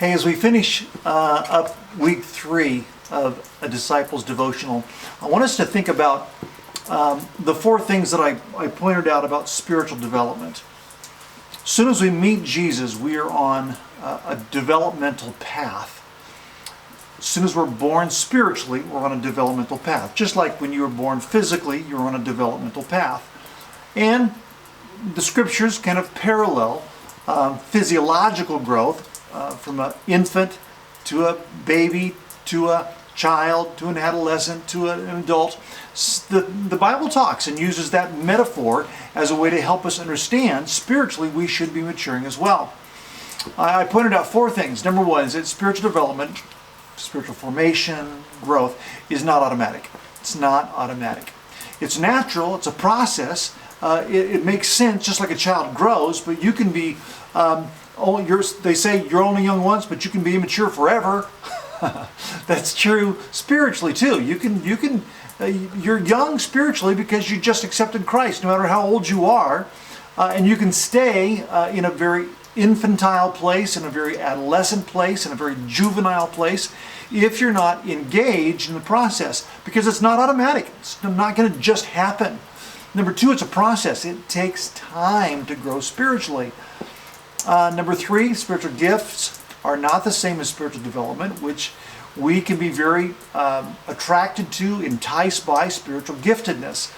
Hey, as we finish up week 3 of a disciples devotional, I want us to think about the 4 things that I pointed out about spiritual development. As soon as we meet Jesus, we are on a developmental path. As soon as we're born spiritually, we're on a developmental path. Just like when you were born physically, you're on a developmental path. And the scriptures kind of parallel physiological growth from an infant to a baby to a child to an adolescent to an adult. The Bible talks and uses that metaphor as a way to help us understand spiritually we should be maturing as well. I pointed out 4 things. Number 1 is that spiritual development, spiritual formation, growth is not automatic. It's not automatic. It's natural. It's a process. It makes sense just like a child grows, but you can be, they say you're only young once, but you can be immature forever. That's true spiritually too. You're young spiritually because you just accepted Christ, no matter how old you are, and you can stay in a very infantile place, in a very adolescent place, in a very juvenile place, if you're not engaged in the process, because it's not automatic. It's not going to just happen. Number 2, it's a process. It takes time to grow spiritually. Number 3, spiritual gifts are not the same as spiritual development, which we can be very attracted to, enticed by spiritual giftedness.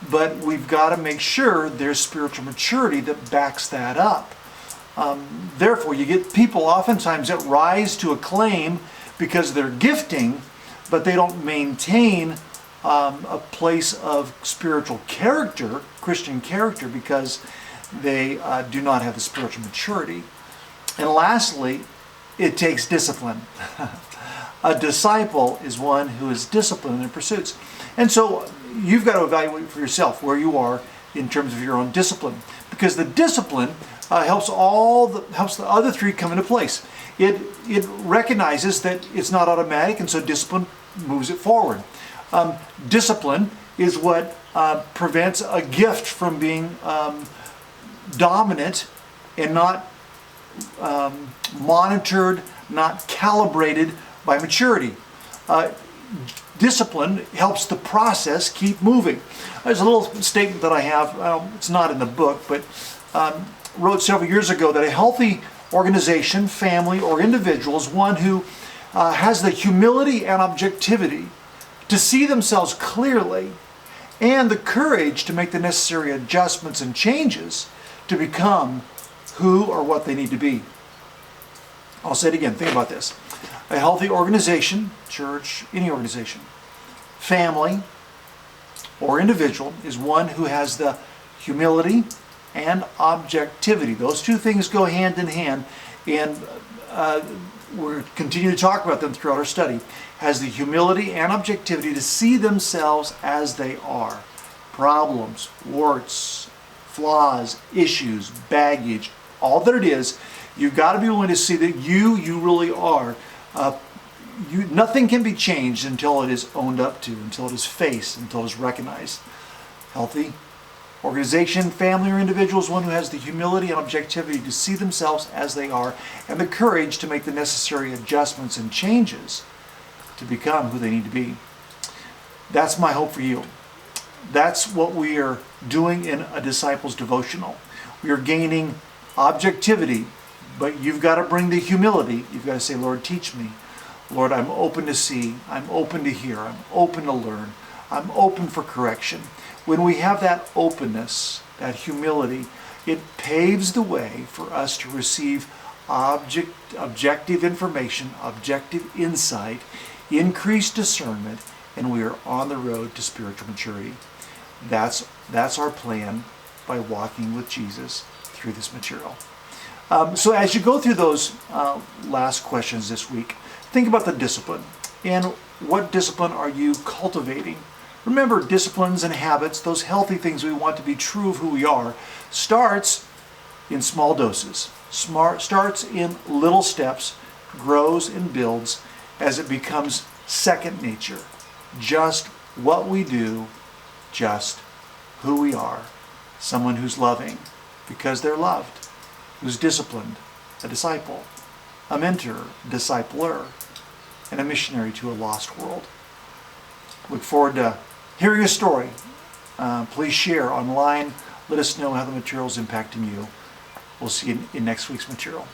But we've got to make sure there's spiritual maturity that backs that up. Therefore, you get people oftentimes that rise to acclaim because they're gifting, but they don't maintain a place of spiritual character, Christian character, because they do not have the spiritual maturity. And lastly, it takes discipline. A disciple is one who is disciplined in their pursuits. And so you've got to evaluate for yourself where you are in terms of your own discipline, because the discipline helps the other 3 come into place. It recognizes that it's not automatic, and so discipline moves it forward. Discipline is what prevents a gift from being dominant and not monitored, not calibrated by maturity. Discipline helps the process keep moving. There's a little statement that I have, it's not in the book, but wrote several years ago that a healthy organization, family, or individual is one who has the humility and objectivity to see themselves clearly and the courage to make the necessary adjustments and changes to become who or what they need to be. I'll say it again. Think about this. A healthy organization, church, any organization, family, or individual is one who has the humility and objectivity. Those 2 things go hand in hand, and we're continuing to talk about them throughout our study. Has the humility and objectivity to see themselves as they are. Problems, warts, flaws, issues, baggage, all that it is, you've got to be willing to see that you really are. Nothing can be changed until it is owned up to, until it is faced, until it is recognized. Healthy organization, family, or individual is one who has the humility and objectivity to see themselves as they are and the courage to make the necessary adjustments and changes to become who they need to be. That's my hope for you. That's what we are doing in a disciples devotional. We are gaining objectivity, but you've got to bring the humility. You've got to say, Lord, teach me. Lord, I'm open to see. I'm open to hear. I'm open to learn. I'm open for correction. When we have that openness, that humility, it paves the way for us to receive objective information, objective insight, increased discernment, and we are on the road to spiritual maturity. That's our plan by walking with Jesus through this material. So as you go through those last questions this week, think about the discipline. And what discipline are you cultivating? Remember, disciplines and habits, those healthy things we want to be true of who we are, starts in small doses. Starts in little steps, grows and builds as it becomes second nature. Just what we do, just who we are. Someone who's loving because they're loved, who's disciplined, a disciple, a mentor, discipler, and a missionary to a lost world. Look forward to hearing a story. Please share online. Let us know how the material is impacting you. We'll see you in next week's material.